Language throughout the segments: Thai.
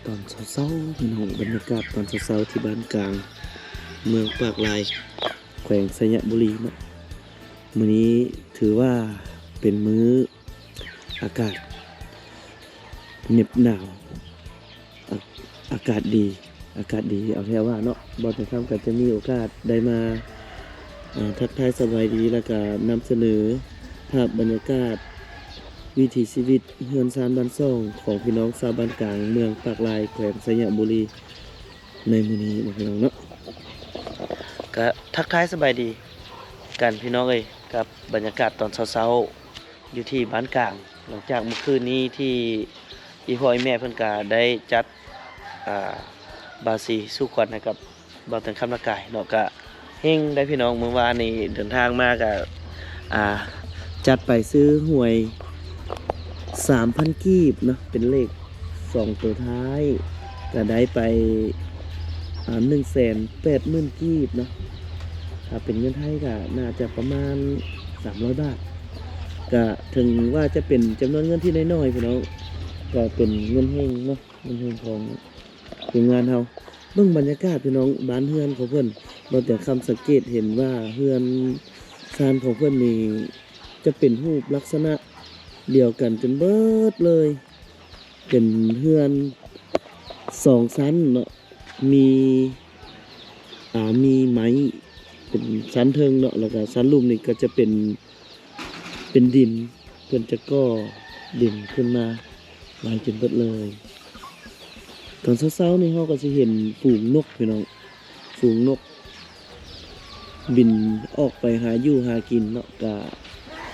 ตอนเช้าๆพี่น้องบรรยากาศตอนเช้าๆที่บ้านกลางเมืองปากลายแขวงสยบุรีเนาะมื้อนี้ถือว่าเป็นมื้ออากาศเหน็บหนาวอาอากาศดีเอาแท้ว่าเนาะบ่ได้ทำก็จะมีโอกาสได้มาทักทายสบายดีแล้วก็นำเสนอภาพบรรยากาศวิถีชีวิตเฮือนซานบ้านซ่องของพี่น้องชาวบ้านกลางเมืองปากลายแขวงสยบุรีในมื้อนี้นะพี่น้องเนาะก็ทักทายสบายดีกันพี่น้องเอ้ยกับบรรยากาศตอนเช้าๆอยู่ที่บ้านกลางหลังจากเมื่อคืนนี้ที่อีพ่ออีแม่เพิ่นก็ได้จัดบาสีสู้ขวัญให้กับบ่าวเต็งคำนากายเนาะก็เฮงได้พี่น้องเมื่อวานนี้เดินทางมาก็จัดไปซื้อหวย 3,000 กีบเนาะเป็นเลข2ตัวท้ายก็ได้ไป180,000 กีบเนาะถ้าเป็นเงินไทยก็น่าจะประมาณ300 บาทก็ถึงว่าจะเป็นจำนวนเงินที่น้อยๆพี่น้องก็เป็นเงินเฮงเนาะเงินเฮงของทีมงานเฮาเบิ่งบรรยากาศพี่น้องบ้านเฮือนของเพิ่นเราแต่คำสังเกตเห็นว่าเฮือนซานของเพิ่นนี่จะเป็นรูปลักษณะเดียวกันจนเบิดเลยเป็นเฮือน2ชั้นเนาะมีไม้เป็นชั้นเทิงเนาะแล้วก็ชั้นลุ่มนี่ก็จะเป็นดินเพิ่นจะก่อดินขึ้นมาหลายจนเบิดเลยตอนเช้าๆนี่เฮาก็สิเห็นฝูงนกพี่น้องฝูงนกบินออกไปหาอยู่หากินเนาะก็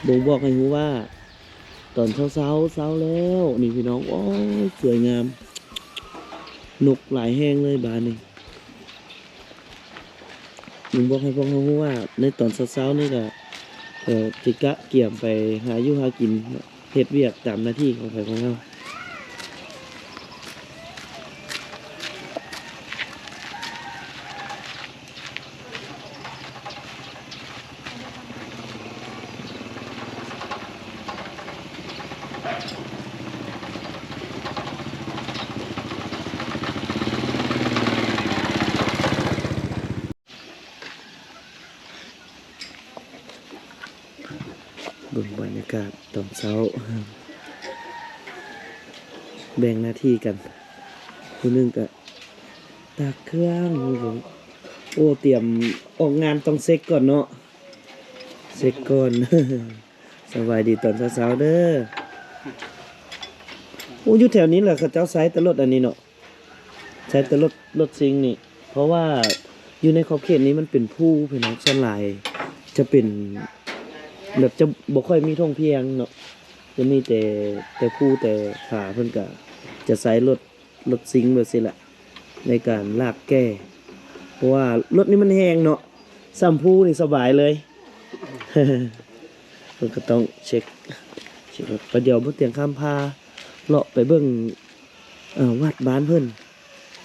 บ่งบอกให้รู้ว่าตอนเช้าแล้วนี่พี่น้องโอ้ยสวยงามนกหลายแห้งเลยบ้านนี้บ่งบอกให้พวกเรารู้ว่าในตอนเช้านี่ก็สิกะเกี่ยมไปหาอยู่หากินเฮ็ดเวียกตามหน้าที่ของเฮาเบิ่งบรรยากาศตอนเช้าแบ่งหน้าที่กันผู้หนึงก็ตากเครื่องโอ้เตรียมออกงานต้องเช็คก่อนเนาะเช็คก่อน สบายดีตอนเช้าๆเด้อโอ้อยู่แถวนี้แหละเขาเจ้าใช้แต่รถอันนี้เนาะใช้แต่รถซิงนี่เพราะว่าอยู่ในขอบเขตนี้มันเป็นผู้พี่น้องส่วนหลายจะเป็นแบบจะบ่ค่อยมีท่องเพียงเนาะจะมีแต่ผู้แต่ขาเพิ่นก็จะใช้รถซิงแบบนี้แหละในการลากแก้เพราะว่ารถนี้มันแห้งเนาะซ้ำผู้นี่สบายเลย เพิ่นก็ต้องเช็ครถประเดี๋ยวบ่เตียงข้ามพาเลาะไปเบิ่งวัดบ้านเพิ่น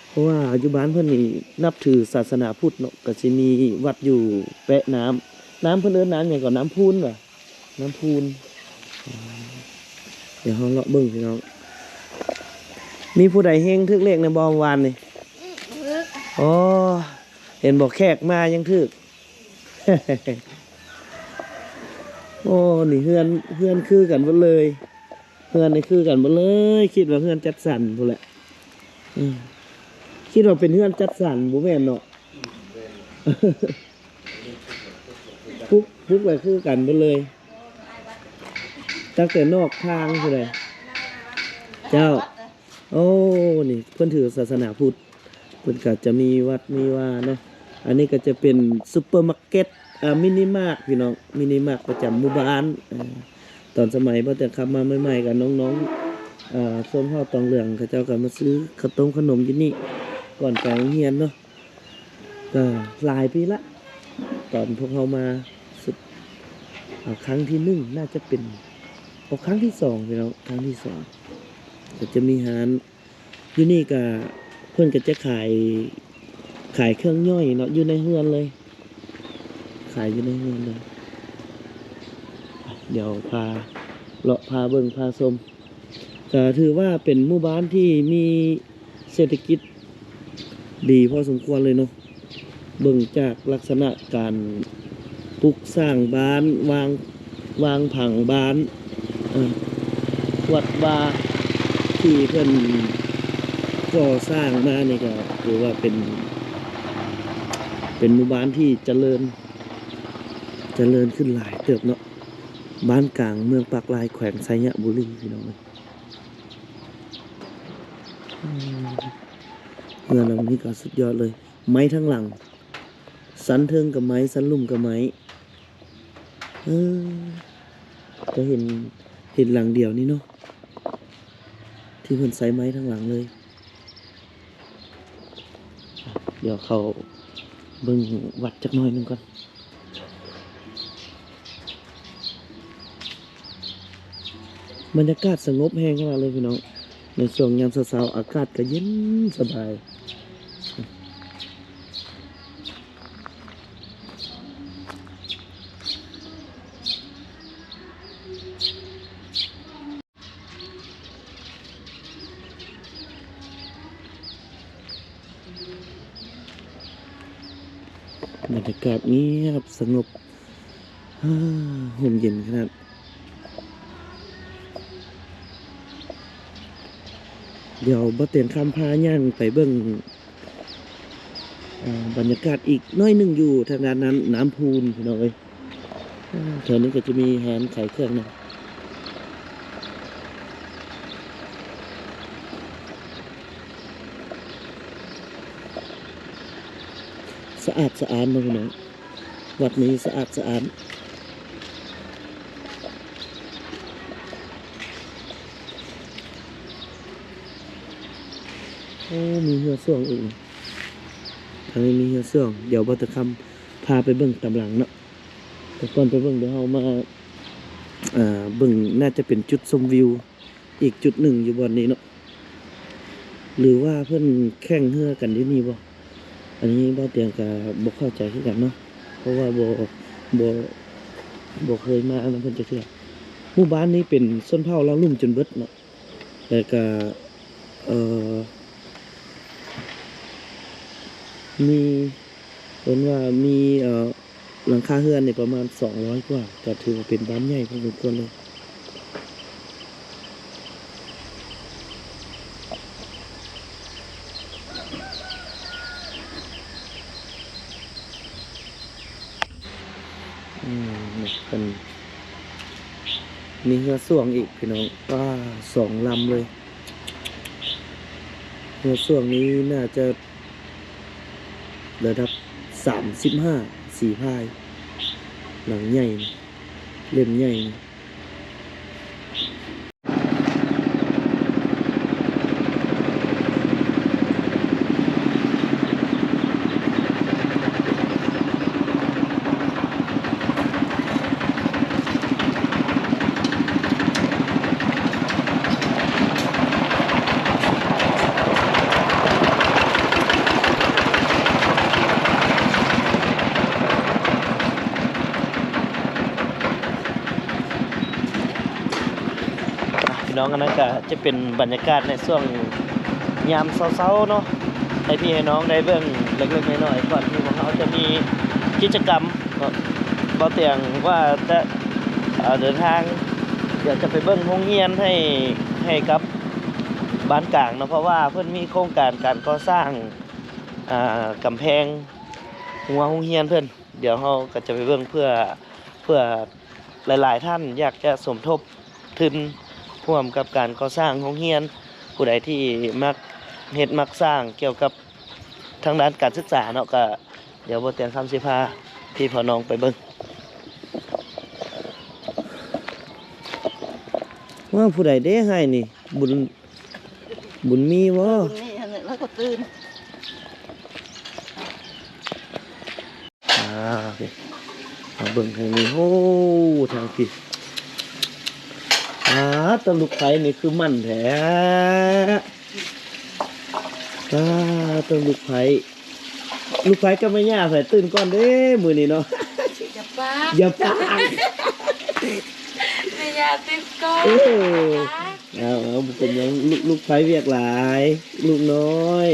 เพราะว่าอยู่บ้านเพิ่นนี่นับถือศาสนาพุทธเนาะก็สิมีวัดอยู่แปะน้ำเพิ่นเอิ้นน้ำหยังก็น้ำพูนว่ะน้ำพูนเดี๋ยวเฮาเลาะเบิ่งพี่น้องมีผู้ใดเฮงถึกเลขในบ่วานนี่อ๋อเห็นบอกแขกมายังถึก โอ้นี่เฮือนคือกันหมดเลยเฮือนนี่คือกันหมดเลยคิดว่าเฮือนจัดสรรพุ่นแหละคิดว่าเป็นเฮือนจัดสรรบ่แม่นเนาะ พุกไว้คือกันหมดเลยตั้งแต่นอกทางพุ่นเลยเจ้าโอ้นี่เพิ่นถือศาสนาพุทธเพิ่นก็จะมีวัดมีว่าเนาะอันนี้ก็จะเป็นซุปเปอร์มาร์เก็ตมินิมาร์ทพี่น้องมินิมาร์ทประจำหมู่บ้านตอนสมัยพอแต่ขับมาใหม่ๆกับน้องๆส้มห่อตองเหลืองเขาเจ้าก็มาซื้อข้าวต้มขนมอยู่นี่ก่อนไปโรงเรียนเนาะก็หลายปีละตอนพวกเขามาสุดครั้งที่1น่าจะเป็นครั้งที่2พี่น้องครั้งที่2ก็จะมีร้านอยู่นี่ก็เพิ่นก็จะขายเครื่องย่อยเนาะอยู่ในเฮือนเลยขายอยู่ในเฮือนเลยเดี๋ยวพาเลาะพาเบิ่งพาชมก็ถือว่าเป็นหมู่บ้านที่มี เศรษฐกิจดีพอสมควรเลยเนาะเบิ่งจากลักษณะการปลูกสร้างบ้านวางผังบ้านวัดว่าที่เพิ่นก่อสร้างมานี่ก็ถือว่าเป็นหมู่บ้านที่เจริญขึ้นหลายเติบเนาะบ้านกลางเมืองปากลายแขวงไชยบุรีพี่น้องเอ้ยเมืองหลังนี้ก็สุดยอดเลยไม้ทั้งหลังสันเทิงกับไม้สันลุ่มกับไม้จะเห็นหลังเดียวนี่เนาะที่เพิ่นใส่ไม้ทั้งหลังเลยเดี๋ยวเขาเบิ่งวัดจักหน่อยหนึงก่อนบรรยากาศสงบแห้งขนาดเลยพี่น้องในช่วงยามเช้าๆอากาศก็เย็นสบายบรรยากาศเงียบสงบห่มเย็นขนาดเดี๋ยวบ่เตียนคำพาย่างไปเบิ่งบรรยากาศอีกน้อยหนึ่งอยู่ทางด้านนั้นน้ำพูนพี่น้องเอ้ยแถวนี้ก็จะมีแฮนขายเครื่องนะสะอาดสะอาดนะพี่น้องวัดนี้สะอาดสะอาดโอ้มีเหือส่วงอีกทางนี้มีเหือส่วงเดี๋ยวบัตรคำพาไปเบิ่งตำหลังเนาะแต่ก่อนไปเบิ่งเดี๋ยวเรามาเบิ่งน่าจะเป็นจุดชมวิวอีกจุดหนึ่งอยู่บนนี้เนาะหรือว่าเพิ่นแข่งเหือกันที่นี่บ่อันนี้บ่เตียงกับบ่เข้าใจคือกันเนาะเพราะว่าบ่เคยมาอันนั้นเพิ่นจะเชื่อหมู่บ้านนี้เป็นชนเผ่าลาวลุ่มจนเบิดเนาะแล้วก็มีเป็นว่ามีหลังคาเฮือนเนี่ยประมาณ200กว่าก็ถือว่าเป็นบ้านใหญ่พอสมควรเลยเป็นมีเรือส่วงอีกพี่น้อง2 ลำเลยเรือส่วงนี้น่าจะระดับ35 4 พายหลังใหญ่เล่มใหญ่น้องอันนั้นก็จะเป็นบรรยากาศในช่วงยามเช้าๆเนาะให้พี่ให้น้องได้เบิ่งเล็กๆน้อยๆก่อนที่พวกเขาจะมีกิจกรรมบ่เตียงว่าจะเดินทางเดี๋ยวจะไปเบิ่งโรงเรียนให้กับบ้านกลางเนาะเพราะว่าเพิ่นมีโครงการการก่อสร้างกำแพงหัวโรงเรียนเพิ่นเดี๋ยวเราก็จะไปเบิ่งเพื่อหลายๆท่านอยากจะสมทบทุนร่วมกับการก่อสร้างโรงเรียนผู้ใดที่มักเฮ็ดมักสร้างเกี่ยวกับทางด้านการศึกษาเนาะก็เดี๋ยวบ่เตียงคำสิพาพี่พ่อน้องไปเบิ่งว่าผู้ใดได้ให้นี่บุญมีบ่นี่แล้วก็ตื่นมาเบิ่งทางนี้โอ้ทางพี่ตะลูกไผ่นี่คือมันแท้ตะลูกไผ่ก็ไม่ยากใส่ตื่นก่อนเด้มือนี่เนาะอย่าปาก ยาติดก้อน เอาเป็นยังลูกไผเวียกหลาย ลูกน้อย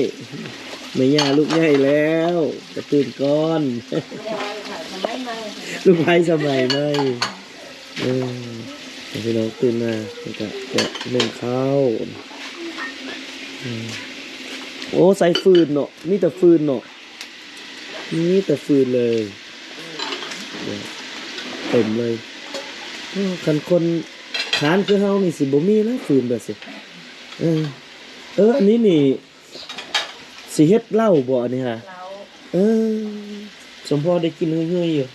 ไม่ย่าลูกใหญ่แล้วจะตื่นก่อน ลูกไผสมัยใหม่พี่น้องตื่นมาจะนึ่งข้าวโอ้ใส่ฟืนเนาะมีแต่ฟืนเนาะมีแต่ฟืนเลยเต็มเลยคันคนขานคือเฮานี่สิบ่มีนะฟืนแบบสิอันนี้นี่สิเฮ็ดเหล้าบ่อันนี้ฮะสมพอได้กินเฮ้ยๆอยู่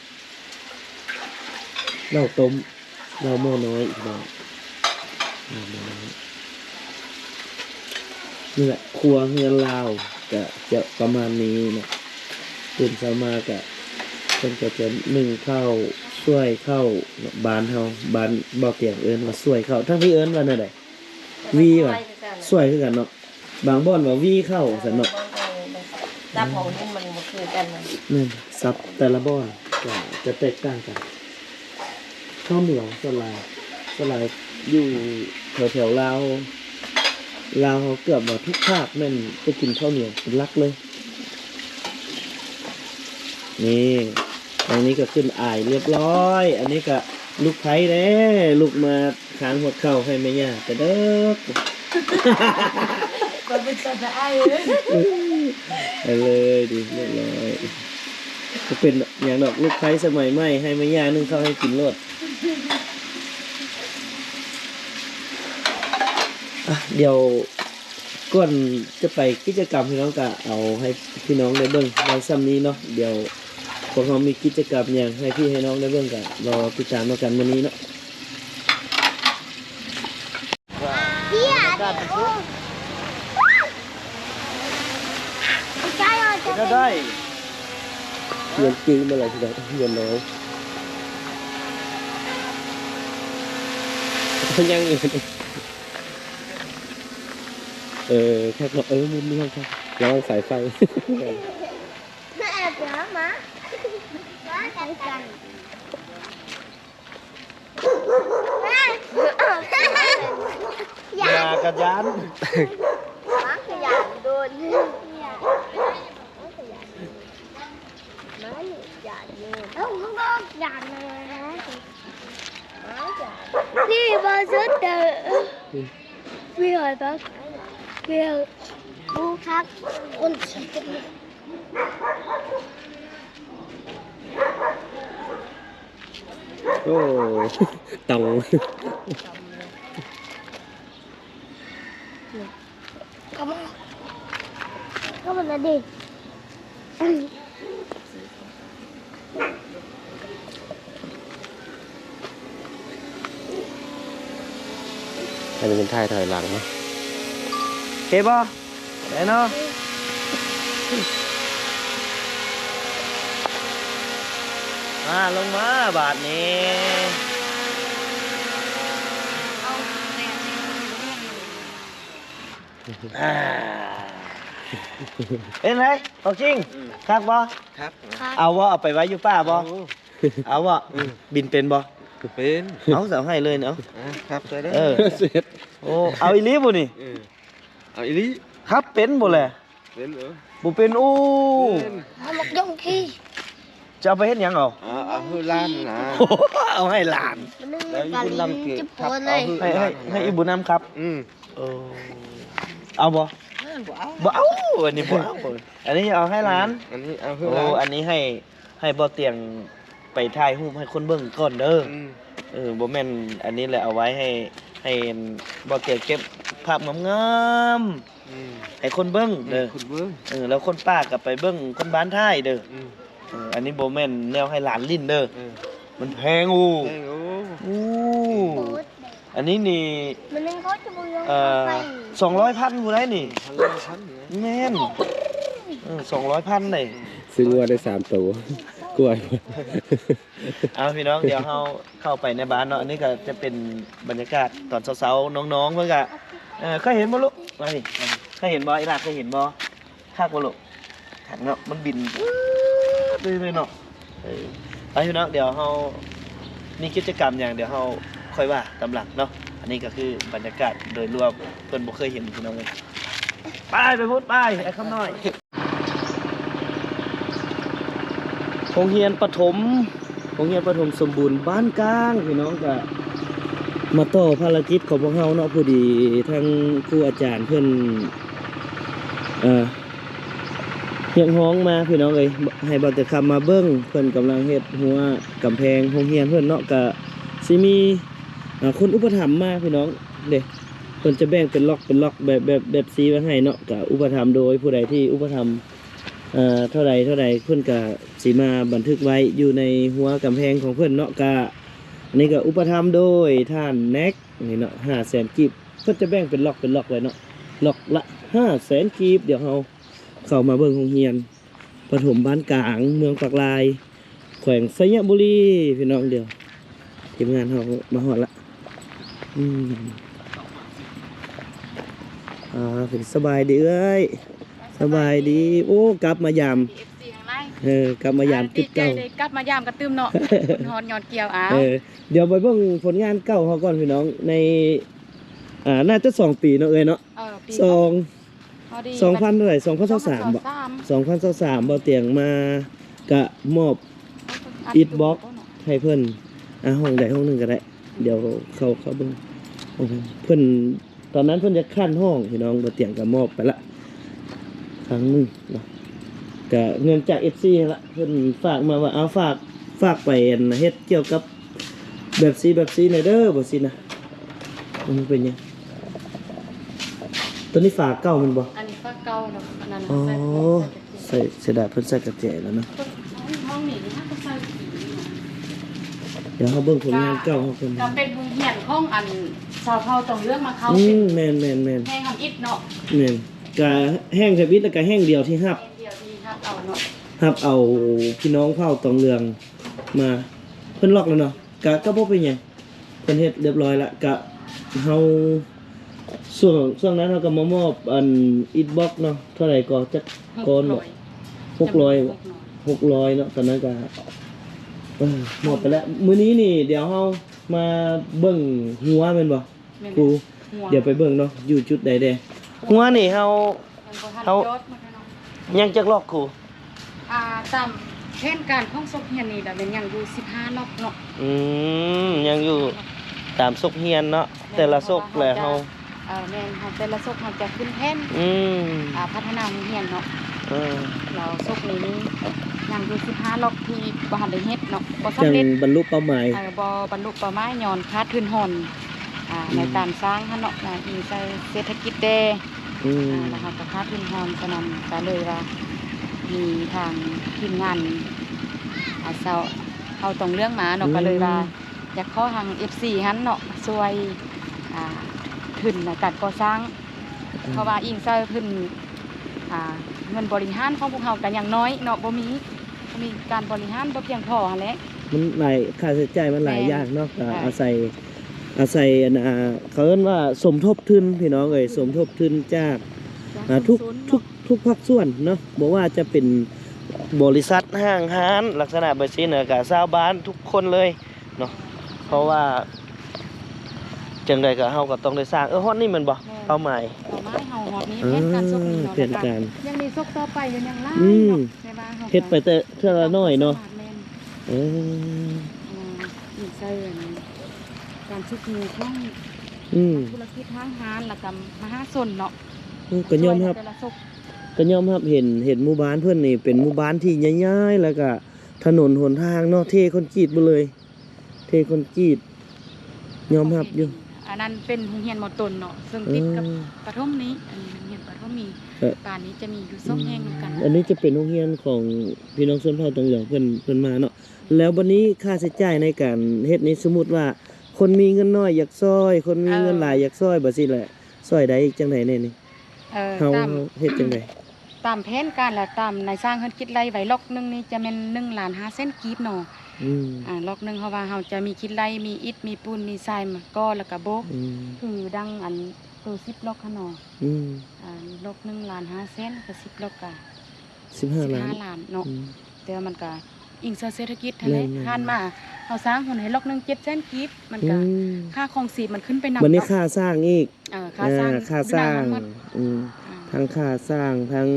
เหล้าต้มเหล้าหม้อน้อยอีกแล้วนี่แหละครัวเฮือนลาวจะประมาณนี้นะตื่นเช้ามาก็เพิ่นก็จะนึ่งข้าวช่วยข้าวบ้านเฮาบ้านบ่เตียงเอิ้นว่าช่วยข้าวทั้งพี่เอิ้นว่าแนวใดวีว่ะช่วยคือกันเนาะบางบ่อนว่าวีข้าวซั่นเนาะซับของนี่มันบ่คือกันนะนั่นซับแต่ละบ่อนก็จะแตกต่างกันข้าวเหนียวสลายอยู่แถวๆลาวเกือบว่าทุกภาคแม่นไปกินข้าวเหนียวเป็นหลักเลยนี่ตรงนี้ก็ขึ้นอ่ายเรียบร้อยอันนี้ก็ลูกไผ่เด้ลูกมาค้างหัวเข่าให้แม่ย่าแต่เด้อก็เป็นตาอ้ายเลยดิเรียบร้อยก็เป็นอย่างดอกลูกไผ่สมัยใหม่ให้แม่ย่านึ่งข้าวให้กินรสเดี๋ยวก่อนจะไปกิจกรรมพี่น้องก็เอาให้พี่น้องได้เบิ่งในซ้ำนี้เนาะเดี๋ยวพวกเรามีกิจกรรมอย่างให้พี่ให้น้องได้เบิ่งกันรอติดตามกันวันนี้เนาะได้เงินจริงเมื่อไหร่ที่เราเงินน้อยยังอยู่แค่เนาะมุมนี้ครับระวังสายไฟแม่เดี๋ยวมากันอย่ากระยันมาขยันโดนkhông có gà này đi bao giờ từ bây giờ bác bây giờ bố khác con chỉ tòng come on điอันนี้เป็นท่ายถอยหลังเนาะเก็บบ่ได้เนาะลงมาบาทนี้เอ็นไรเอาจริงครับบ่ครับเอาว่าเอาไปไว้อยู่ป้าบ่เอาว่าบินเป็นบ่เป็นเอาเสาให้เลยเนาะครับใช่ได้เสร็จโอ้เอาอีลีบ่นี่เอาอีลีครับเป็นบ่แหละเป็นบ่เป็นอู้เอาหมกยงขี้จะเอาไปเฮ็ดหยังเอาให้ล้านนะเอาให้หลานแล้วอีบุญนำเกิดให้อีบุญนำครับเอาบ่เอาอันนี้บ่เอาอันนี้เอาให้หลานอันนี้เอาให้หลานอันนี้ให้บ่เตียงไปถ่ายรูปให้คนเบิ่งก่อนเด้อบ่แม่นอันนี้แหละเอาไว้ให้บ่เตียงเก็บภาพงามๆให้คนเบิ่งเด้อคนเบิ่งแล้วคนป้าก็ไปเบิ่งคนบ้านท้ายเด้ออันนี้บ่แม่นแนวให้หลานลิ้นเด้อมันแพงอันนี้นี่200,000ผู้ใดนี่แม่น200,000เลยซื้อวัวได้3ตัวกล้วยเอาพี่น้องเดี๋ยวเราเข้าไปในบ้านเนาะอันนี้ก็จะเป็นบรรยากาศตอนเช้าๆน้องๆเพิ่นก็เคยเห็นบ่ลูกมาดิเคยเห็นบ่อีหลาเคยเห็นบ่คักบ่ลูกคักเนาะมันบินเลยเนาะไปพี่น้องเดี๋ยวเรามีกิจกรรมอย่างเดี๋ยวเราข ค่อยว่าตำหลังเนาะอันนี้ก็คือบรรยากาศโดยรวมเพิ่นบ่เคยเห็นพี่น้องเลยไปพูดไปไอ้คำน้อยโรงเรียนประถมสมบูรณ์บ้านกลางพี่น้องก็มาต่อภารกิจของพวกเฮาเนาะพอดีทั้งครูอาจารย์เพิ่นเรียกร้องมาพี่น้องเอ้ยให้บ่แต่คำมาเบิ่งเพิ่นกำลังเฮ็ดหัวกำแพงโรงเรียนเพิ่นเนาะก็สิมีคนอุปถัมภ์มาพี่น้องเด้เพิ่นจะแบ่งเป็นล็อกแบบสีไว้ให้เนาะก็อุปถัมภ์โดยผู้ใดที่อุปถัมภ์เท่าใดเพิ่นก็สิมาบันทึกไว้อยู่ในหัวกำแพงของเพิ่นเนาะก็อันนี้ก็อุปถัมภ์โดยท่านแน็กนี่เนาะ500,000 กีบเพิ่นจะแบ่งเป็นล็อกไว้เนาะล็อกละ500,000 กีบเดี๋ยวเฮาเข้ามาเบิ่งโรงเรียนประถมบ้านกลางเมืองปากลายแขวงสยบุรีพี่น้องเดียวทีมงานเฮามาฮอดละเป็นสบายดีเอ้ยสบายดีโอ้กลับมายามกลับมายามจุดเก่ากลับมายามกระตุ้มเนาะฮอนยอดเกี่ยวอ้าวเดี๋ยวไปเบิ่งผลงานเก่าเฮาก่อนพี่น้องในน่าจะ2 ปีเนาะเอ้ยเนาะ2,000เท่าไหร่2023บ่2023บ่เตียงมากะมอบอิฐบล็อกให้เพิ่นห้องใดห้องหนึงก็ได้เดี๋ยวเขาเบิ่งเพิ่นตอนนั้นเพิ่นจะขั้นห้องพี่น้องบ่เตียงก็มอบไปละครั้งนึงเนาะก็เงินจาก FC ละเพิ่นฝากมาว่าเอาฝากไปเฮ็ดเกี่ยวกับแบบซีหน่อยเด้อบ่สินะมันเป็นยังตัวนี้ฝากเก่ามันบ่อันนี้ฝากเก่าเนาะอันนั้นอ๋อใส่เสดาเพิ่นใส่กระแจแล้วเนาะห้องนี้ถ้าก็ใส่เดี๋ยวเฮาเบิ่งผลงานเก่าเฮาเพิ่นก็เป็นโรงเรียนของอันชาวเผ่าต้องเลือกมาเข้าแม่นแห้งทำอิฐเนาะแม่นก็แห้งแทบิดแล้วก็แห้งเดียวที่ฮับเอาเนาะฮับเอาพี่น้องเผ่าตองเรืองมาเพิ่นล็อกแล้วเนาะก็บ่เป็นหยังเพิ่นเฮ็ดเรียบร้อยละก็เฮาช่วงนั้นเราก็มามอบอันอิฐบล็อกเนาะเท่าไหร่ก็จักก้อน600เนาะตอนนั้นก็มอบไปแล้วมื้อนี้นี่เดี๋ยวเฮามาเบิ่งหัวแม่นบ่ครูเดี๋ยวไปเบิ่งเนาะอยู่จุดใดแดหัวนี่เฮายังจักล็อกครูตามแผนการของซกเฮียนนี่ล่ะเป็นยังอยู่15ล็อกเนาะยังอยู่ตามซกเฮียนเนาะแต่ละซกแหละเฮาแม่นเฮาแต่ละซกเฮาจะขึ้นแผนพัฒนาโรงเรียนเนาะเราซกนี้ยังอยู่15ล็อกที่บ่ทันได้เฮ็ดเนาะบ่สำเร็จบรรลุเป้าหมายบ่บรรลุเป้าหมายย้อนขาดทุนห่อนในการสร้างหั่นเนาะอิงใส่เศรษฐกิจแดแล้วเฮาก็ขาดทุนห่อนฉะนั้นก็เลยว่ามีทางทีมงานเอาตรงเรื่องมาเนาะก็เลยว่าอยากขอทาง FC หั่นเนาะช่วยขึ้นในการก่อสร้างเพราะว่าอิงใส่เพิ่นเงินบริหารของพวกเฮาก็ยังน้อยเนาะบ่มีการบริหารบ่เพียงพอหั่นแหละมันหลายค่าใช้จ่ายมันหลายอย่างเนาะอาศัยเขาเรียกว่าสมทบทุนพี่น้องเอ้ยสมทบทุนจากทุกภาคส่วนเนาะบอกว่าจะเป็นบริษัทห้างร้านลักษณะแบบนี้เนี่ยกับชาวบ้านทุกคนเลยเนาะเพราะว่าจังใดก็เฮาก็ต้องได้สร้างฮอดนี่มันบ่เป้าหมายเฮาฮอดนี้แผนการซกนี่เนาะแผนการยังมีซกต่อไปยังหลายใช่บ่เฮ็ดไปแต่เทื่อละน้อยเนาะอีกใส่การชุกมือของธุรกิจทางร้านแล้วก็มหาชนเนาะก็ยอมรับเห็นหมู่บ้านเพิ่นนี่เป็นหมู่บ้านที่ใหญ่ๆแล้วก็ถนนหนทางเนาะเทคอนกรีตบ่เลยเทคอนกรีตยอมรับอยู่อันนั้นเป็นโรงเรียนมอต้นเนาะซึ่งติดกับประถมนี้อันนี้โรงเรียนประถมมีป่านนี้จะมีอยู่2แห่งกันอันนี้จะเป็นโรงเรียนของพี่น้องชนเผ่าตองเหลืองเพิ่นมาเนาะแล้วบัดนี้ค่าใช้จ่ายในการเฮ็ดนี้สมมุติว่าคนมีเงินน้อยอยากซอยคนมีเงินหลายอยากซอยบ่ซี่แหละซอยได้จังได๋แน่นี่เฮาเฮ็ดจังได๋ตามแผนการและตามนายสร้างเพิ่นคิดไร่ไว้ล็อกนึงนี่จะแม่น1,500,000 กีบเนาะล็อกนึงเพราะว่าเฮาจะมีคิดไร่มีอิฐมีปูนมีทรายมาก่อแล้วก็โบกคือดังอันตัว10ล็อกเนาะล็อก1,500,000ก็10ล็อกก็15 ล้านเนาะแต่มันก็ อิงเศรษฐกิจทะเล แม่นๆ ผ่านมาเฮาสร้างหุ่นให้ล็อกหนึง700,000กีบมันก็ อืม ค่าของสีมันขึ้นไปนำ วันนี้ เนาะ ค่าสร้างอีก ค่าสร้าง ค่าสร้าง อยู่ในนั้นหมด อืม อ่า ทั้งค่าสร้างทั้ง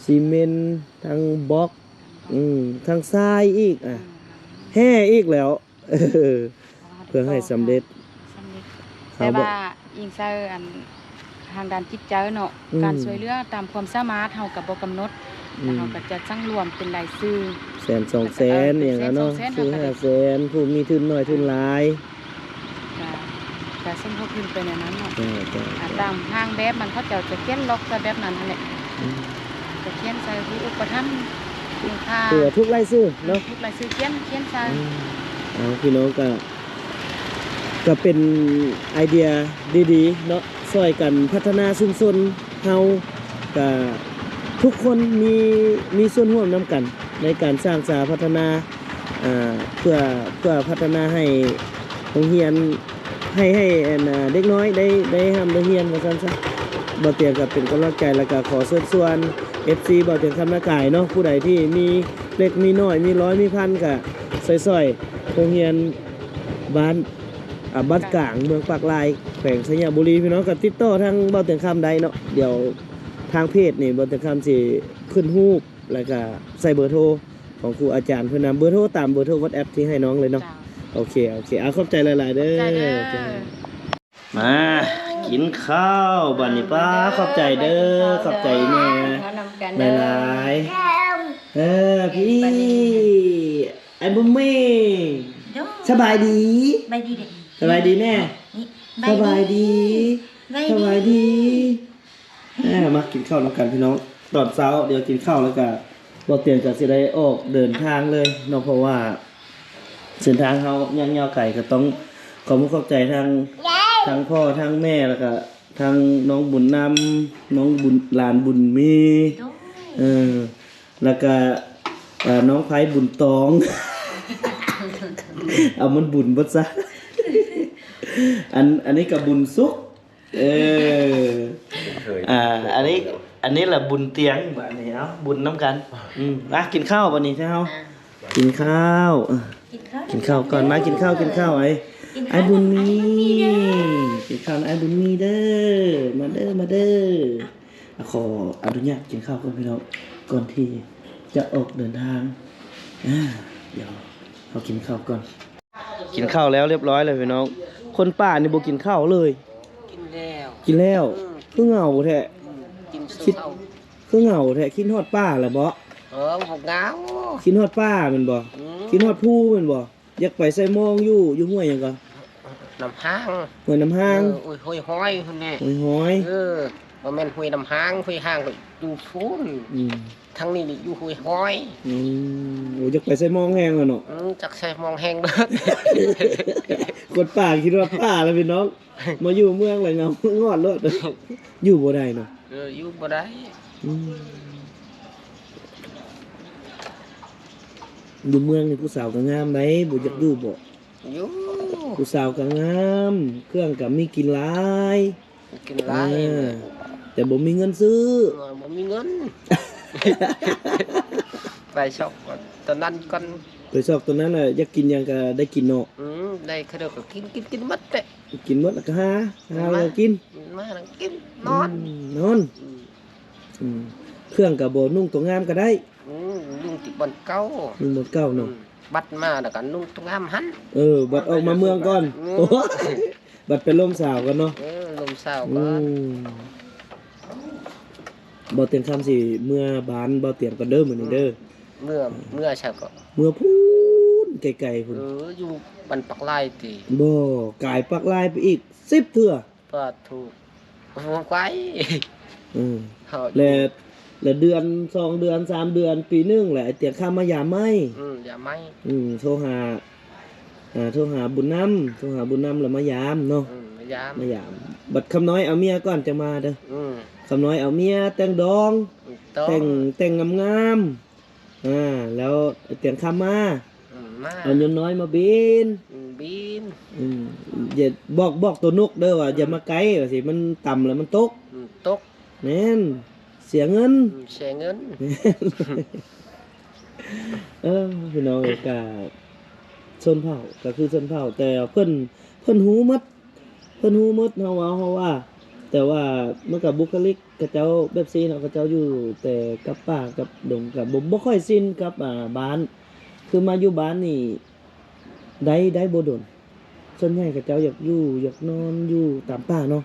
ซีเมนต์ทั้งบล็อกทั้งทรายอีกแห่อีกแล้ว เออเพื่อให้สำเร็จ สำเร็จ เขา แต่ บอก ว่าอิงเซอร์อันทางด้านจิตใจเนาะ อืม การช่วยเหลือตามความสามารถเฮาก็บ่กำหนดแล้วเฮาก็จะจังรวมเป็นรายชื่อ 100,000 200,000อย่างนั้นเนาะ 100,000 ซื้อ500,000ผู้มีทุนน้อยทุนหลาย ก็สมทบทุนไปในนั้นเนาะ จ้า ตามห้างแบบมันเขาเจ้าจะเขียนล็อกซะแบบนั้นนั่นแหละ อืม จะเขียนใส่ผู้อุปถัมภ์ลูกค้า ตัวทุกรายชื่อเนาะ ทุกรายชื่อเขียนใส่ เอาพี่น้องก็เป็นไอเดียดีๆเนาะช่วยกันพัฒนาชุมชนเฮาก็ทุกคนมีส่วนร่วมนำกัน ในการสร้างสาพัฒนาเพื่อพัฒนาให้โรงเรียนให้เด็กน้อยได้ทำได้เรียนว่าซั่นซะบ่เตียงก็เป็นกำลังใจแล้วก็ขอเชิญชวน FC บ่เตียงคำนาไก่เนาะผู้ใดที่มีเล็กมีน้อยมีร้อยมีพันก็ซอยๆโรงเรียนบ้านบ้านกลางเมืองปากลายแขวงสยามบุรีพี่น้องก็ติดต่อทางบ่เตียงคำได้เนาะเดี๋ยวทางเพจนี่บ่เตียงคำสิขึ้นรูปแล้วก็ใส่เบอร์โทรของครูอาจารย์เพิ่นนำเบอร์โทรตามเบอร์โทร WhatsApp ที่ให้น้องเลยเนาะ จ้า โอเคเอาขอบใจหลายๆเด้ ใจเด้ อ อ มากินข้าวบัดนี้ป้าขอบใจเด้อขอบใจแม่หลายๆพี่ไอ้บุ้มมี่สบายดี ใบดีเด็ก สบายดีแน่ นี่ สบายดี ใบ ส ดี บายดีมากินข้าวแล้วกันพี่น้องตอนเช้าเดี๋ยวกินข้าวแล้วก็บ่เตรียมก็สิได้ออกเดินทางเลยเนาะเพราะว่าเส้นทางเฮายังยาวไกลก็ต้องขอบคุณขอบใจทางพ่อทางแม่แล้วก็ทางน้องบุญนำน้องบุญหลานบุญมีแล้วก็น้องไผบุญตอง เอามันบุญเบิดซะ อันนี้ก็บุญสุขอันนี้แหละบุญเตียงบัดนี้เนาะบุญน้ำกันกินข้าวบัดนี้ใช่เฮากินข้าวกินข้าวก่อนมากินข้าวไอ้บุญมีกินข้าวไอ้บุญมีเด้อมาเด้อขออนุญาตกินข้าวก่อนพี่น้องก่อนที่จะออกเดินทางเดี๋ยวเรากินข้าวก่อนกินข้าวแล้วเรียบร้อยเลยพี่น้องคนป่านี่บ่กินข้าวเลยกินแล้วคือเหงาแท้คิดคือเหงาแท้คิดฮอดป้าล่ะบ่ผมเหงา คิดฮอดป้าแม่นบ่คิดฮอดผู้แม่นบ่อยากไปใส่มองอยู่ห้วยหยังก็ น้ำห้าง ห้วยน้ำห้าง ห้วยห้อยคนนี้ ห้อย บ่แม่นห้วยน้ำห้างห้วยห้างก็อยู่ฟูนทั้งนี้นี่อยู่ห้วยห้อย โอ้อยากไปใส่มองแห้งแล้วเนาะ จักใส่มองแห้งเด้อ คนป่าคิดว่าป่าแล้วพี่น้องมาอยู่เมืองเลยเงางอดรถอยู่บ่ได้เนาะ อยู่บ่ได้ อยู่เมืองนี่ผู้สาวก็งามไหมบ่อยากอยู่บ่ อยู่ ผู้สาวก็งามเครื่องก็มีกินหลาย กินหลาย แต่บ่มีเงินซื้อ บ่มีเงิน ไปชอบตอนนั้นก่อน ไปชอบตัวนั้นน่ะอยากกินหยังก็ได้กินเนาะ ได้คือเดียวก็กินหมดเตะ กินหมดแล้วก็หาแล้วก็กิน มานั่งกินนอน นอนเครื่องก็บ่นุ่งตัวงามก็ได้ ลุงติบอนเก่า นุ่งหมดเก่าเนาะ บัดมาแล้วก็นุ่งตรงงามหัน บัดออกมาเมืองก่อนโอ้บัดเป็นลมสาวกันเนาะ ลมสาวก่อน บ่เตียงคำสิเมื่อบ้านบ่เตียงก็เด้อมื้อนี้เด้อ เมื่อใช่ก็ เมื่อพูนไกลๆพุ่น อยู่บันปักลายติ บ่กายปักลายไปอีก10เทื่อ ปาถูกไว้ และเดือน2เดือน3เดือนปีนึงแหละไอ้เตียงคำมายามไหม อย่าไม่ โทรหาบุญนำแล้วมายามเนาะ มายามบัดคำน้อยเอาเมียก่อนจะมาเด้อคำน้อยเอาเมียแต่งดองแต่งงามๆแล้วเตียงคำมาเอายนน้อยมาบินอย่าบอกตัวนกเด้อว่าอย่ามาไกลว่าสิมันต่ำแล้วมันตกแม่นเสียเงิน พี่น้องเอกาชนเผ่าก็คือชนเผ่าแต่เพิ่นฮู้หมดเฮาว่าแต่ว่าเมื่อกับบุคลิกกระเจ้าแบบซีเนาะกระเจ้าอยู่แต่กับป่ากับดงกับบ่ค่อยชินกับบ้านคือมาอยู่บ้านนี่ได้บ่ดนส่วนใหญ่กระเจ้าอยากอยู่อยากนอนอยู่ตามป่าเนาะ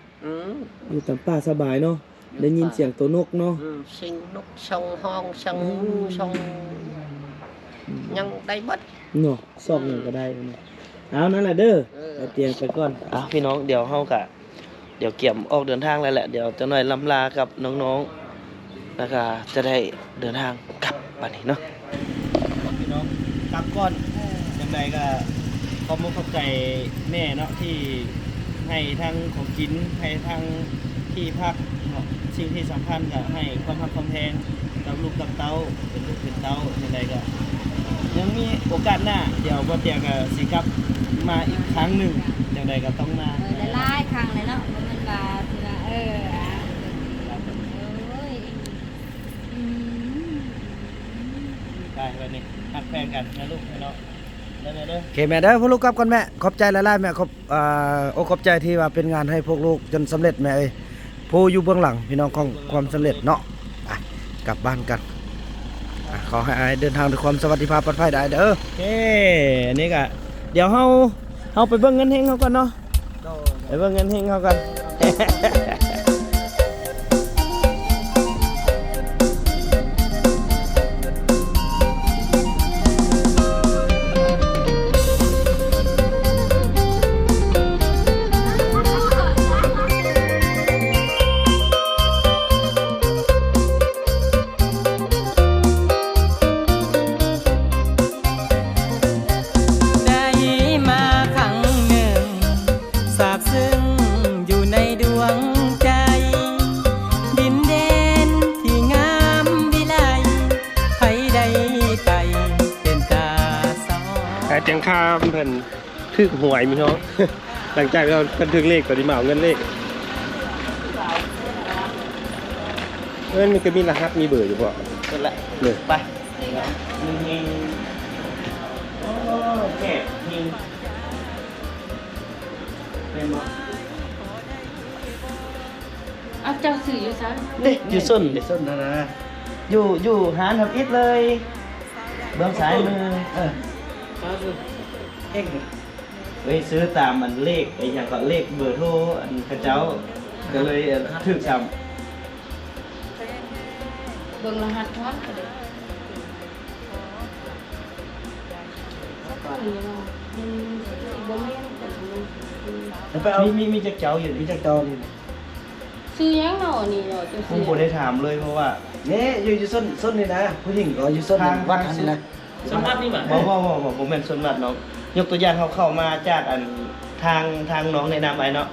อยู่ตามป่าสบายเนาะได้ยินเสียงตัวนกเนาะ sinh nút sông hong sông sông nhân đây bất เนาะซอกหนึ่งก็ได้เนาะเอานั่นแหละเด้อไปเตรียมไปก่อนพี่น้องเดี๋ยวเฮากะเดี๋ยวเกี่ยมออกเดินทางแล้วแหละเดี๋ยวจะหน่อยลำลากับน้องๆแล้วก็จะได้เดินทางกลับบัดนี้เนาะพี่น้องกลับก่อนจังไดก็ขอบคุณขอบใจแม่เนาะที่ให้ทั้งของกินให้ทั้งที่พักเนาะสิ่งที่สำคัญก็ให้ความรักความแพงกับลูกกับเต้าเป็นลูกเป็นเต้าจังไดก็ยังมีโอกาสหน้าเดี๋ยวบ่เตียก็สิกลับมาอีกครั้งหนึ่งจังไดก็ต้องมา หลายๆครั้งเลยเนาะบ่แม่นว่าสิว่าโอ้ย ไปวันนี้ฮักแพงกันนะลูกเนาะเด้อ โอเคแม่เด้อพวกลูกกลับก่อนแม่ขอบใจหลายๆแม่ขอบขอบใจที่ว่าเป็นงานให้พวกลูกจนสำเร็จแม่เอ้ยผู้อยู่เบื้องหลังพี่น้องของความสำเร็จเนาะไปกลับบ้านกันขอให้อายเดินทางด้วยความสวัสดิภาพปลอดภัยได้เด้อ โอเคอันนี้ก็เดี๋ยวเฮาไปเบิ่งเงินเฮงเขาก่อนเนาะไปเบิ่งเงินเฮงเขาก่อน ได้มาครั้งหนึ่งสาบซึ้งอยู่ในดวงใจ ดินแดนที่งามวิไลใครได้ไปเป็นตาสอง ขายเตียงข้ามเพิ่นถึกหวยมีเนาะ หลังจากเราเพิ่นถึกเลขก็ได้มาเอาเงินเลขเงินมันก็มีรหัสมีเบอร์อยู่บ่ นั่นแหละ เลย ไปเงินเฮงโอ้แค่เฮงเป็นบ่ เอาเจ้าสื่ออยู่ซะ เด้อยู่ส้นเด้ส้นนั่นนะอยู่หาทำอิฐเลยเบื้องซ้ายมือเอ็งเฮ้ยซื้อตามมันเลขไอ้อย่างก็เลขเบอร์โทรอันกระเจ้าก็เลยถึกซ้ำ เบิ่งรหัสพร้อมกันเลยก็นี่เนาะบ่แม่นแต่มีจักเจ้าอยู่มีจักเจ้านี่ ซื้อหยังเนาะนี่เนาะจัง ผ ซี่ มบ่ได้ถามเลยเพราะว่า นี่อยู่ส้นนี่นะผู้หญิงก็อยู่ส้นวัดอันนี้นะ สมบัตินี่บ่บ่แม่นสมบัติน้องยกตัวอย่างเขาเข้ามาจากอันทางน้องแนะนำไปเนาะ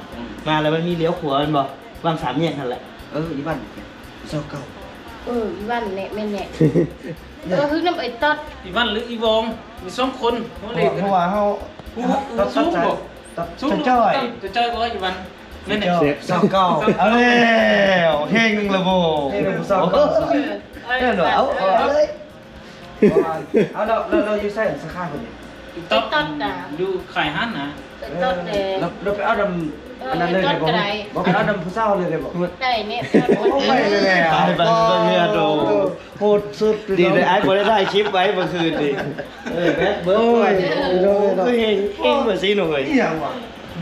มาแล้วมันมีเลี้ยวขวามันบ่วางสามแยกนั่นแหละ อีบ้านเศร้าเก่า อีวันแหละแม่นแหละคือน้ำไอ้ตอด อีวันหรืออีวองมีสองคนเขาเลย เพราะว่าเฮา ตัดสู้บอก จะจ้อย จะจ้อยก็อีวันนั่นแหละ เศร้าเก่า เอาแล้วเฮงหนึงละโบ ให้เราเศร้าเก่าเอาเลยเอาเราอยู่ใส่สาขาคนนี้ ต๊อดดูขายหันนะ ตอดแหละ เราไปเอาดำอันนั้นเลยบอกบอกไปเอาดำผู้เศร้าเลยบอก ได้เนี่ย โอ้ไปเลยแหละ ตายบันเรือโดโหดสุดดีเลยไอ้บ่ได้ถ่ายคลิปไว้เมื่อคืนดิแบทเบิร์ดคือเฮงบ่สิหน่อย อีหยังวะ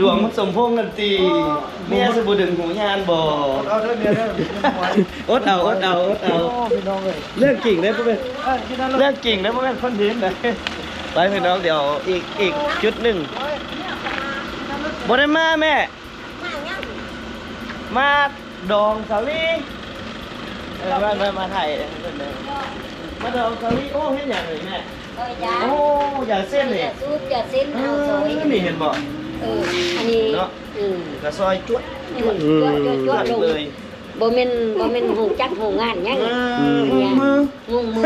ดวงมันสมพงษ์กันตีเมียสบู่ดึงหูยานบ่ เอาเด้อเมียเด้อ อดเอา พี่น้องเลย เรื่องจริงได้อพ่อแม่เรื่องจริงได้อพ่อแม่คอนเทนต์นะไปพี่น้องเดี๋ยวอีกจุดหนึ่งบ่ได้มาแม่มาดองสาลีมาถ่ายมาดองสาลีโอ้เฮ็ดหยังเลยแม่โอ้อย่างเส้นนี่ ซุปจะเส้นเอาซอย นี่เห็นบ่ อันนี้ เนาะก็ซอยจวด จวดลง เลย บ่แม่นหูจักหูงานหยัง มือ งงมือ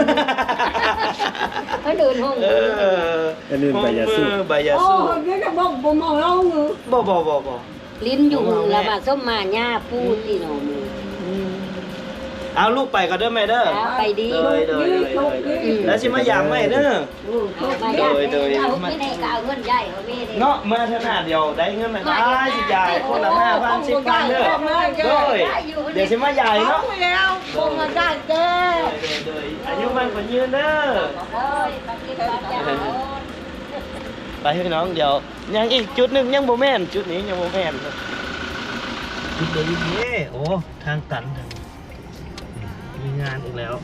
เขาเดินห้อง อันนี้ใบยาสูบ ใบยาสูบ เดี๋ยวจะบอกผมเอาแล้วมือ บ่ ลิ้นอยู่แล้วมาส้มมาหญ้าพูดที่หนอมือ เอาลูกไปก็เด้อแม่เด้อ ไปดี เด้อแล้วสิมายามใหม่เด้อ มาย่าเอาไม่ได้ก็เอาเงินใหญ่เอาไม่ได้ เนาะมาเท่าหน้าเดียวได้เงินมาได้สิยายคนละ5,000 10,000เด้อโดยเดี๋ยวสิมายายเนาะ แล้วคงมาได้เด้อ โดยอายุมันก็ยืนเด้อไปพี่น้องเดี๋ยวยังอีกจุดหนึงยังบ่แม่นจุดนี้ยังบ่แม่นจุดเดียวนี้โอ้ทางตันมีงานอีกแล้ว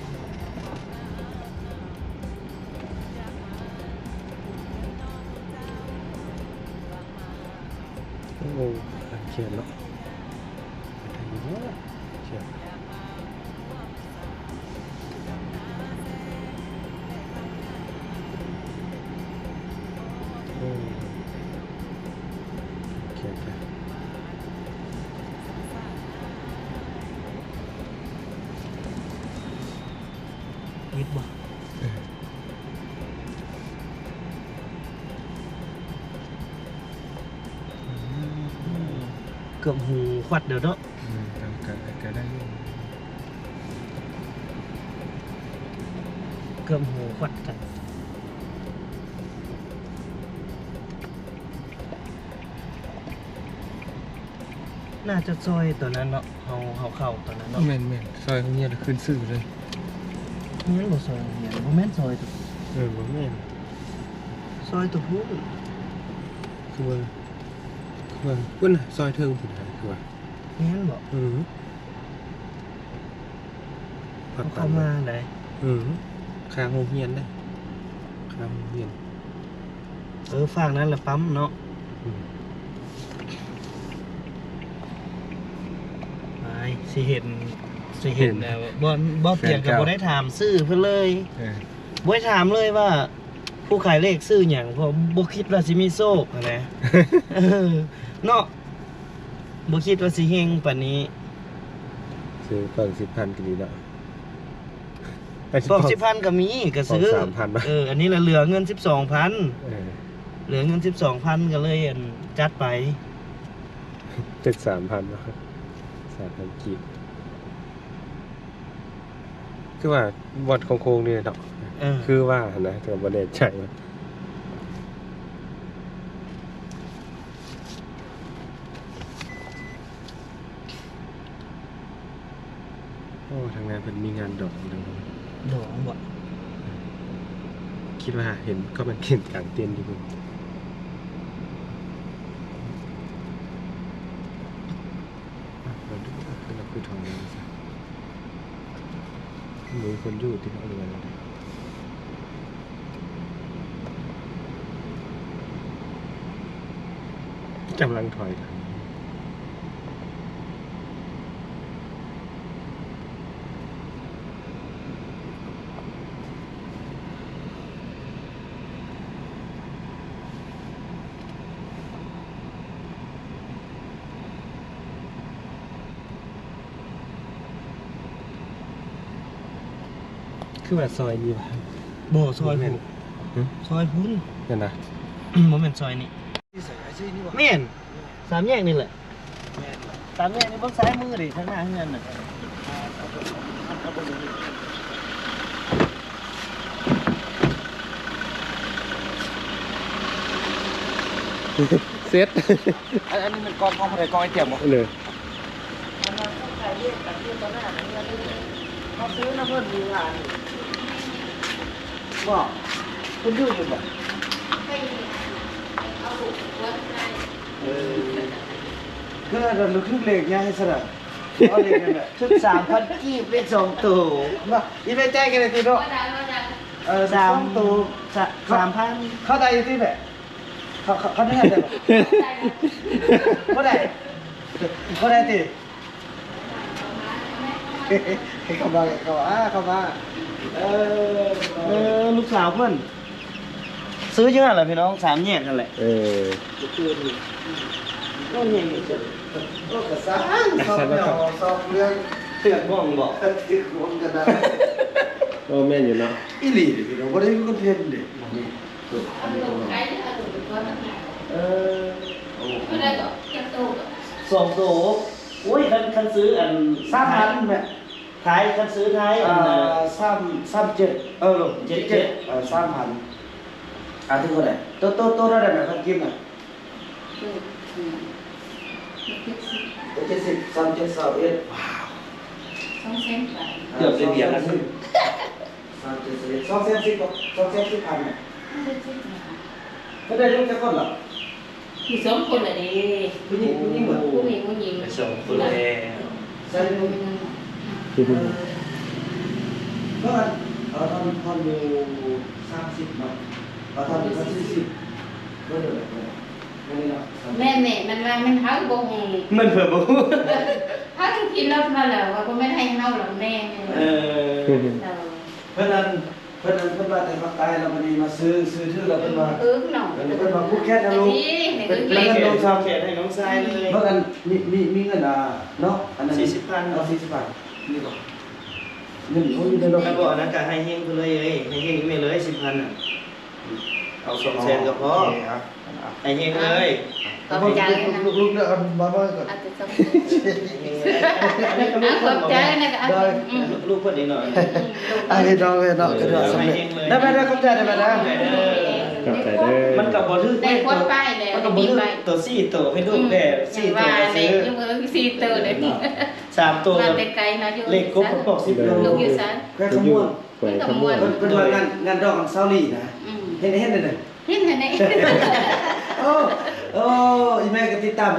โอ้เขียนเนาะเขียนโอ้เขียนไปวิทย์บ่เกือบหูควัดเดี๋ยวเนาะก็ได้เกือบหูควัดกันน่าจะซอยตัวนั้นเนาะเฮาเข้าตัวนั้นเนาะ แม่นซอยเงี้ยขึ้นสื่อเลย แม่นบ่ซอยเนี่ยบ่แม่นซอยตัว บ่แม่น ซอยตัวผู้ คือว่าพุ่นน่ะซอยเทิงพุ่นน่ะคือว่า แม่นบ่ ผัด เข้ามาได้ ข้างโรงเรียนได้ข้างโรงเรียน ฝั่งนั้นละปั๊มเนาะไปสิเห็นแล้วบ่เปลี่ยนกับบ่ได้ถามซื้อเพิ่นเลยบ่ได้ถามเลยว่า ผู้ขายเลขซื้อหยังเพราะบ่คิดว่าสิมีโชคนะ เนาะบ่คิดว่าสิเฮงปานนี้ ซื้อเปิ่ง10,000ก็ดีแล้ว บอก10,000ก็มีก็ซื้อ 3,000 อันนี้ละเหลือเงิน 12,000 เหลือเงิน 12,000 ก็เลยจัดไป ตึก 3,000 เนาะ 3,000 กีบคือว่าวัดโค้งๆนี่เนาะคือว่านะแต่บ่ได้ใจว่าโอ้ทางนั้นเพิ่นมีงานดอกอยู่ตรงนั้น ดอกบ่ คิดว่าเห็นก็มันเห็นกลางเต็นท์อยู่พุ่นเราดูคือเราคือทองนี้ซะมีคนอยู่ที่เขาเรียนเลยกำลังถอยกันคือแบบซอยนี้วะ บ่ซอยพุ่นซอยพุ่น นั่นนะ บ่แม่นซอยนี้แม่น3แยกนี่แหละ3แยกนี่เบิ่งซ้ายมือดิข้างหน้าเฮือนน่ะ เซ็ต อันนี้มันกองอะไรกองไอเตียมบ่ เลย เขาซื้อน้ำเพิ่นมีงานบ่คุณอยู่อยู่บ่คือเราลุกขึ้นเลขง่ายซะละเอาเลขนั่นแหละชุด 3,000 กีบเลข2ตัวเนาะอีไปใจกันเลยติเนาะ3ตัว3,000เข้าได้อยู่ที่แหละเขาได้ได้บ่บ่ได้บ่ได้ติเข้ามาลูกสาวเพิ่นซื้อเยอะแหละพี่น้อง3แยกนั่นแหละ ก็เนี่ยก็กระซังสอบเรื่องถึกบ้องบอกถึกบ้องกันได้ โอ้แม่นอยู่เนาะ อีหลีดิพี่น้องบ่ได้มีคอนเทนต์ดิ2 โตโอ้ยคันซื้ออัน 3,000แม่ ท้ายคันซื้อท้าย373,000ถึงเท่าไหร่โตเท่าไหร่แม่คันกิมน่ะ70 37 21ว้าว เกือบจะเบียดกัน 37 210บ่210,000น่ะก็ได้ลูกจักคนเหรอ มีสองคนอ่ะดิ ผู้หญิงเหมือน ผู้หญิงผู้หญิง สองคนแล ใช่ลูกก็เอาทอนอยู่30เนาะเอาทอนอยู่40ก็เดี๋ยวไม่ได้เนาะ แม่มันว่ามันหาบ่ฮู้ มันเผื่อบ่ หากินแล้วมาแล้วว่าบ่แม่นให้เฮาหรอกแม่ เออ เพิ่นว่าแต่ภาคใต้เราบ่ได้มาซื้อถือแล้วเพิ่นว่า เนาะ เพิ่นว่าผู้แค่นะลูก เป็น เงินลงชาวเขตให้น้องชายเลย เมื่อกันมีเงินเนาะอันนั้น 40,000 เอา40,000นี่บ่เงินโอ้ยในรถ แล้วก็อันนั้นก็ให้เฮงเพิ่นเลยให้เฮงอีเมลเลย 10,000 น่ะเอา200,000ก็พอให้เฮงเลย ขอบใจนะ ลูกๆเด้อเอามาก่อน อาจจะต้องขอบใจนะก็ ลูกเพิ่นอีกหน่อย เฮ็ดเนาะก็ถือว่าสำเร็จได้ไหมเข้าใจได้ไหมนะ กลับใจเด้อ มันก็บ่ถึก ได้ควดป้ายแล้ว มันก็บ่ถึกตัว4ตัวให้ลูกแต่4ตัวก็ซื้อ ยังมือ4ตัวเลยนี่ 3ตัว มาแต่ไกลนะอยู่ เลขครบบอก10โล ลูกอยู่ซัน แค่ขมวด แขวงขมวน เพิ่นว่างานดอกของเซาหลีนะเห็นนั่นน่ะ เห็นไหม โอ้อีแม่ก็ติดตามเ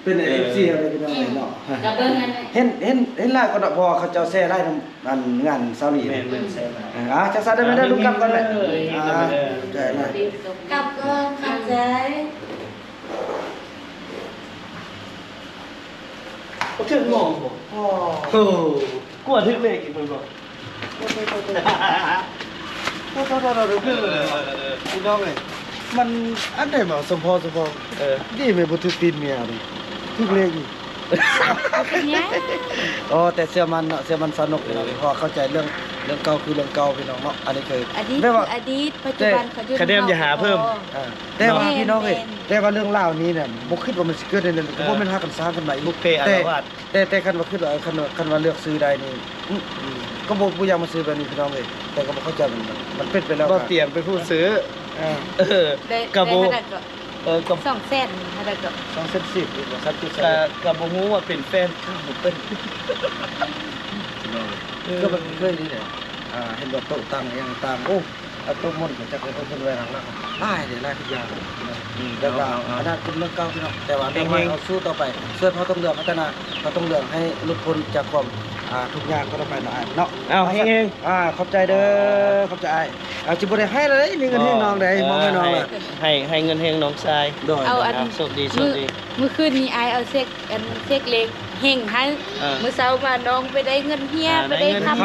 ป็น FC อะไรเป็นอะไรเนาะ กับเบิ้งอันนี้ เห็นหลายก็พอเขาเจ้าแซ่ไล่ทำงานเซาหลี แม่นแซ่บ จักซะได้ไหมได้ลูกกลับก่อนแหละใจนะ กลับก่อนขับใจ บ่ถึกงงบ่โอ้กลัวถึกเลขอีกเพิ่นบอก พี่น้องเอ้ยมันอันไหนบ่สมพอนี่แม่บ่ถึกตีนเมียดิถึกเลขอีก เป็นยัง อ๋อแต่เสื้อมันเนาะเสื้อมันสนุกพี่น้องเพราะเข้าใจเรื่องเก่าคือเรื่องเก่าพี่น้องเนาะอันนี้คือ อดีต ได้ว่า อดีตปัจจุบันเขาอยู่ คะแนนอย่าหาเพิ่ม แต่ว่าพี่น้องเอ้ยแต่ว่าเรื่องเล่าวนี้เนี่ยบ่คิดว่ามันสิเกิดได้เลยก็บ่แม่นหากันสร้างกันใหม่ บุกเพอาละวาด แต่คันว่าคิดว่าคันว่าเลือกซื้อได้นี่ก็บ่อยากมาซื้อแบบนี้พี่น้องเอ้ยแต่ก็บ่เข้าใจมันเป็นไปแล้ว ก็เตรียมไปผู้ซื้อ ได้ กระโบ ได้กับ 2แสนอะไรก็ 210อีกว่าซับจุด กับบ่ฮู้ว่าเป็นแฟนข้างบ่เป็น ก็มันเคยนี่แหละเห็นว่าโต๊ะตั้งอย่างต่างโอ้เอาโต๊ะมันก็จะเป็นคนไว้หลังแล้วได้เดี๋ยวได้ทุกอย่างแล้วก็อันนั้นเป็นเรื่องเก่าพี่น้องแต่ว่าเรื่องใหม่เราสู้ต่อไปส่วนเขาต้องเลือกพัฒนาเขาต้องเลือกให้หลุดพ้นจากความทุกอย่างก็ต้องไปเนาะ เอาเฮง ขอบใจเด้อขอบใจจิบ่ได้ให้เลยมีเงินให้น้องได้มองให้น้องล่ะ ให้เงินแฮงน้องชาย โดย เอาอัน โชคดี เมื่อคืนนี้อายเอาเช็คเล็กเฮงให้มื้อเช้ามาน้องไปได้เงินเฮียไปได้คำ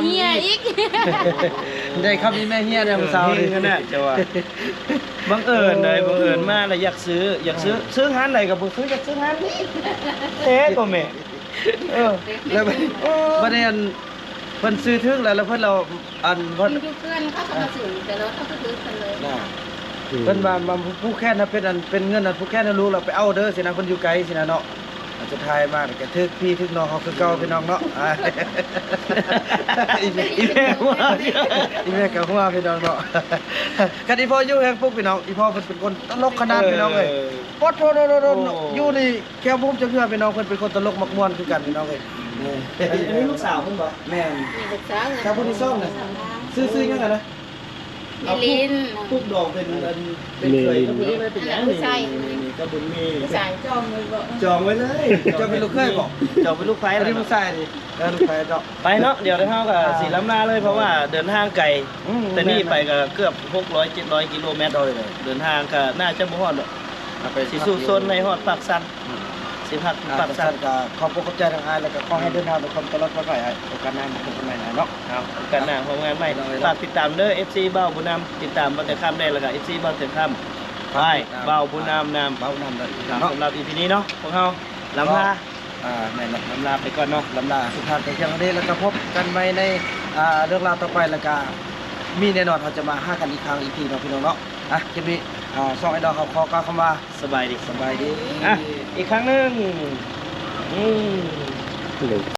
เฮียอีก ได้ครับนี่แม่เฮียเนี่ยมื้อเช้า เฮ นี่ งกันน่ะจะว่าบังเอิญเลยบังเอิญมาแล้วอยากซื้อร้านไหนก็บ่ซื้ออยากซื้อร้านนี้เอ๊ะก็แม่ แล้วบัดนี้อันเพิ่นซื้อถึงแล้วเพิ่นเราอันเพิ่น อยู่เพื่อนเขาก็มาสื่อแต่รถเขาก็ซื้อกันเลย เพิ่นว่าผู้แค่นั้นเป็นเงินนั้นผู้แค่นั้นรู้เราไปเอาเด้อสินะเพิ่นอยู่ไกลสินะเนาะสุดท้ายมาก็ทึกพี่ทึกน้องเขาคือเก่าพี่น้องเนาะอีแม่ก็หัวพี่น้องเนาะคันอีพ่ออยู่แห่งพวกพี่น้องอีพ่อเพิ่นเป็นคนตลกขนาดพี่น้องเอ้ยปดโดอยู่นี่แก้วผมจะเพื่อพี่น้องเพิ่นเป็นคนตลกมักม่วนคือกันพี่น้องเอ้ย อันนี้ลูกสาวเพิ่นบ่ แม่น มีลูกสาว ชาวพุทธิซ่องน่ะซื้อยังไงนะ มีลิน ทุกดอกเป็นเคยกับผู้นี้ไม่เป็นหยังนี่ก็บุญมี สายจอมเลยบ่ จองไว้เลย จะเป็นลูกเคยบอก จองเป็นลูกไฟ อัน แล้ว นี้ลูกชายดิลูกชายเนาะ ไปเนาะเดี๋ยวได้เฮาก็สิล้ำหน้าเลยเพราะว่าเดินทางไกลแต่นี่ไปก็เกือบ600 700กิโลเมตรเลยเดินทางก็น่าจะบ่ฮอดสิสู่โซนในฮอดปากซันสิพักปากซัน ก็ขอบคุณขอบใจทางอายแล้วก็ขอให้เดินทางด้วยความตลอดปลอดภัยโอกาสหน้ามาพบกันใหม่นะเนาะ ครับกันหน้าของงานใหม่ฝากติดตามเด้อ FC เบ้าบุญนำติดตามบ่แต่ค่ำได้แล้วก็ FC เบ้าแต่ค่ำไปเบ้าบุญนำนำ เบ้านำเลย สำหรับ EP นี้เนาะพวกเฮาลำลา แม่น ลำลาไปก่อนเนาะ ลำลาทุกท่านไปเพียงเท่านี้แล้วก็พบกันใหม่ในเรื่องราวต่อไปแล้วก็มีแน่นอนเราจะมาหากันอีกครั้งอีกทีเนาะพี่น้องเนาะคลิปนี้ช่องไอดอลเขาขอกล่าวคำว่า สบายดี สบายดี อีกครั้งหนึง เลย